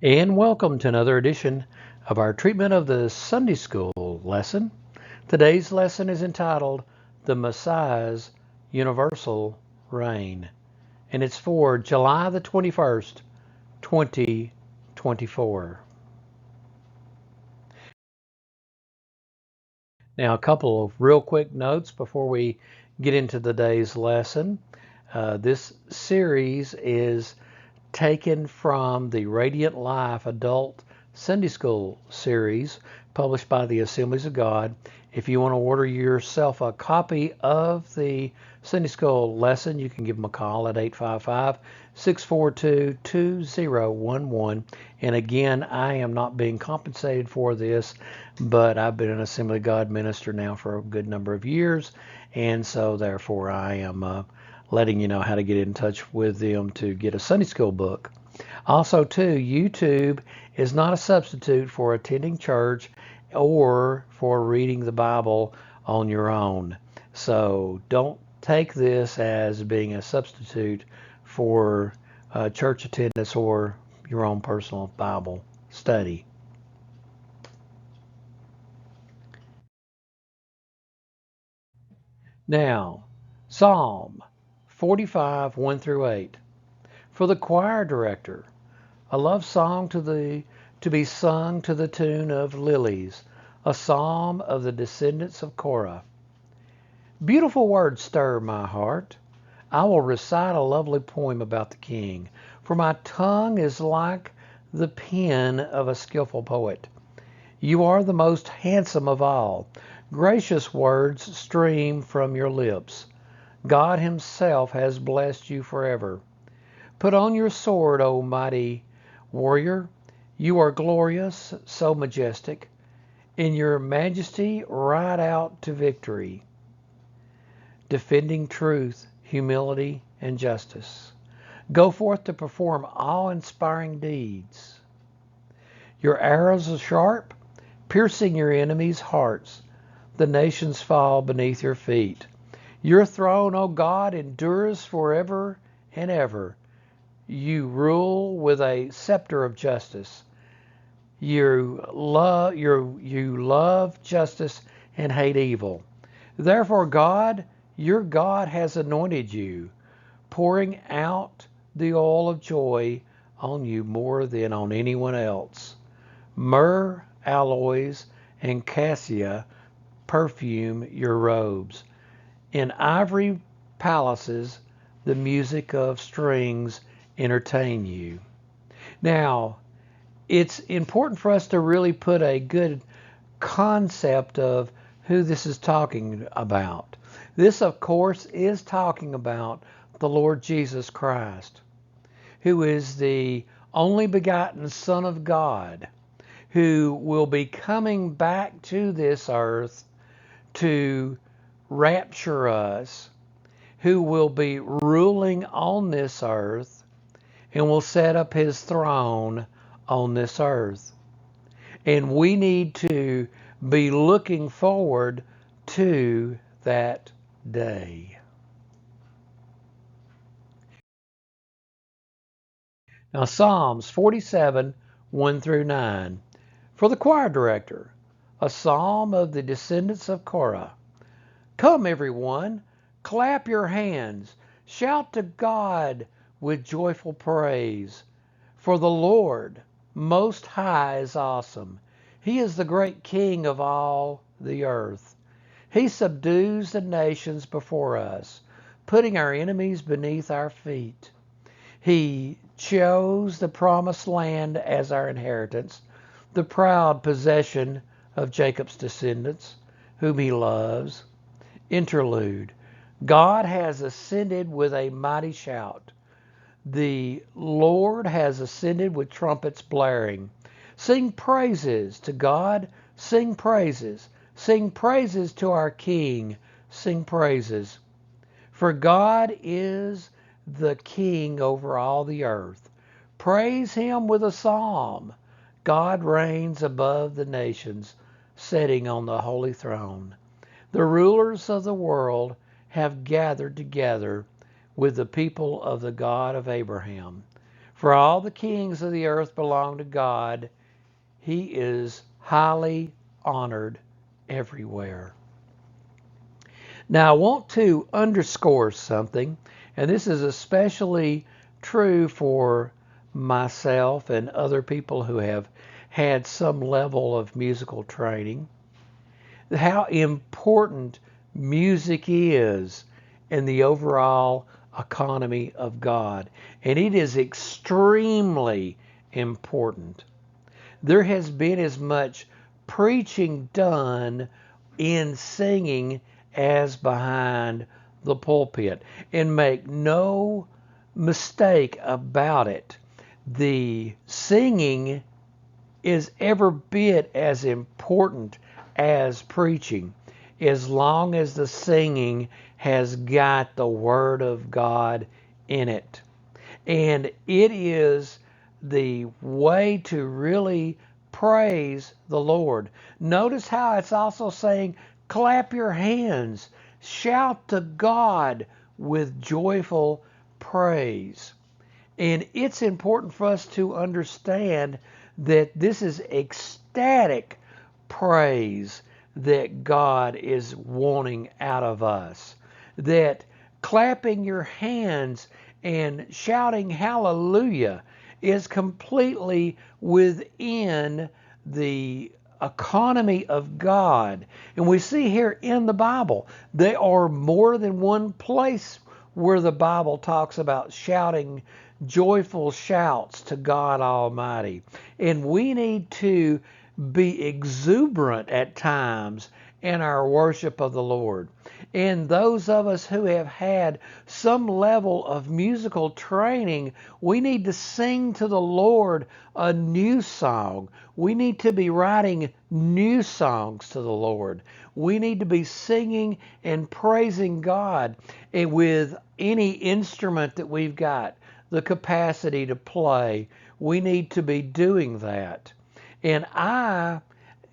And welcome to another edition of our treatment of the Sunday School lesson. Today's lesson is entitled The Messiah's Universal Reign, and it's for July the 21st, 2024. Now, a couple of real quick notes before we get into today's lesson. This series is taken from the Radiant Life Adult Sunday School series published by the Assemblies of God. If you want to order yourself a copy of the Sunday School lesson, you can give them a call at 855-642-2011. And again, I am not being compensated for this, but I've been an Assembly of God minister now for a good number of years, and so therefore I am letting you know how to get in touch with them to get a Sunday School book. Also, too, YouTube is not a substitute for attending church or for reading the Bible on your own. So don't take this as being a substitute for church attendance or your own personal Bible study. Now, Psalm 45, 1 through 8. For the choir director, a love song to be sung to the tune of lilies, a psalm of the descendants of Korah. Beautiful words stir my heart. I will recite a lovely poem about the king, for my tongue is like the pen of a skillful poet. You are the most handsome of all. Gracious words stream from your lips. God himself has blessed you forever. Put on your sword, O mighty warrior. You are glorious, so majestic. In your majesty, ride out to victory, defending truth, humility, and justice. Go forth to perform awe-inspiring deeds. Your arrows are sharp, piercing your enemies' hearts. The nations fall beneath your feet. Your throne, O God, endures forever and ever. You rule with a scepter of justice. You love justice and hate evil. Therefore, God, your God, has anointed you, pouring out the oil of joy on you more than on anyone else. Myrrh, aloes, and cassia perfume your robes. In ivory palaces, the music of strings entertain you. Now, it's important for us to really put a good concept of who this is talking about. This, of course, is talking about the Lord Jesus Christ, who is the only begotten Son of God, who will be coming back to this earth to rapture us, who will be ruling on this earth and will set up his throne on this earth. And we need to be looking forward to that day. Now, Psalms 47, 1 through 9. For the choir director, a psalm of the descendants of Korah. Come, everyone, clap your hands, shout to God with joyful praise. For the Lord Most High is awesome. He is the great King of all the earth. He subdues the nations before us, putting our enemies beneath our feet. He chose the promised land as our inheritance, the proud possession of Jacob's descendants, whom he loves. Interlude. God has ascended with a mighty shout. The Lord has ascended with trumpets blaring. Sing praises to God. Sing praises. Sing praises to our King. Sing praises. For God is the King over all the earth. Praise him with a psalm. God reigns above the nations, sitting on the holy throne. The rulers of the world have gathered together with the people of the God of Abraham. For all the kings of the earth belong to God. He is highly honored everywhere. Now, I want to underscore something, and this is especially true for myself and other people who have had some level of musical training, how important music is in the overall economy of God. And it is extremely important. There has been as much preaching done in singing as behind the pulpit. And make no mistake about it, the singing is every bit as important as preaching, as long as the singing has got the Word of God in it. And it is the way to really praise the Lord. Notice how it's also saying, clap your hands, shout to God with joyful praise. And it's important for us to understand that this is ecstatic praise that God is wanting out of us. That clapping your hands and shouting hallelujah is completely within the economy of God. And we see here in the Bible, there are more than one place where the Bible talks about shouting joyful shouts to God Almighty. And we need to be exuberant at times in our worship of the Lord. And those of us who have had some level of musical training, we need to sing to the Lord a new song. We need to be writing new songs to the Lord. We need to be singing and praising God with any instrument that we've got the capacity to play. We need to be doing that. And I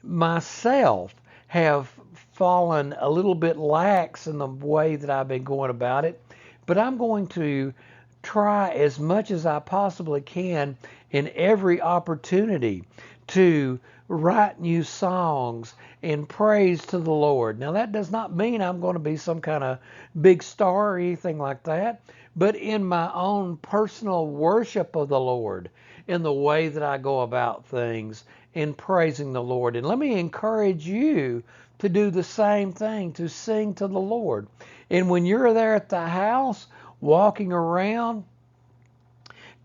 myself have fallen a little bit lax in the way that I've been going about it, but I'm going to try as much as I possibly can in every opportunity to write new songs and praise to the Lord. Now, that does not mean I'm going to be some kind of big star or anything like that, but in my own personal worship of the Lord, in the way that I go about things in praising the Lord. And let me encourage you to do the same thing, to sing to the Lord. And when you're there at the house, walking around,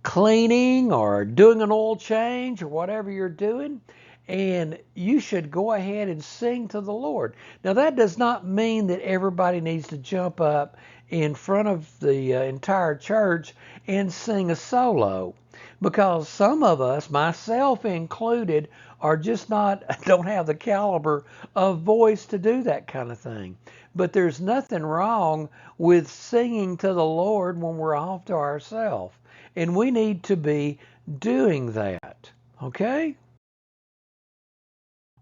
cleaning or doing an oil change or whatever you're doing, and you should go ahead and sing to the Lord. Now, that does not mean that everybody needs to jump up in front of the entire church and sing a solo, because some of us, myself included, are just not, don't have the caliber of voice to do that kind of thing. But there's nothing wrong with singing to the Lord when we're off to ourselves. And we need to be doing that. Okay?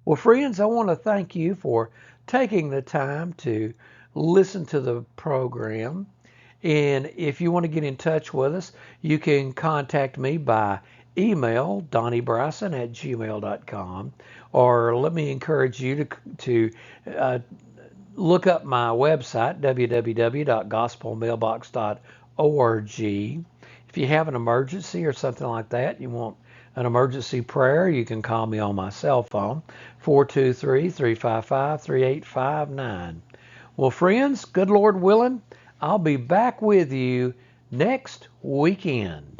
Well, friends, I want to thank you for taking the time to listen to the program. And if you want to get in touch with us, you can contact me by email, DonnieBryson@gmail.com, or let me encourage you to look up my website, www.gospelmailbox.org. If you have an emergency or something like that, you want an emergency prayer, you can call me on my cell phone, 423-355-3859. Well, friends, good Lord willing, I'll be back with you next weekend.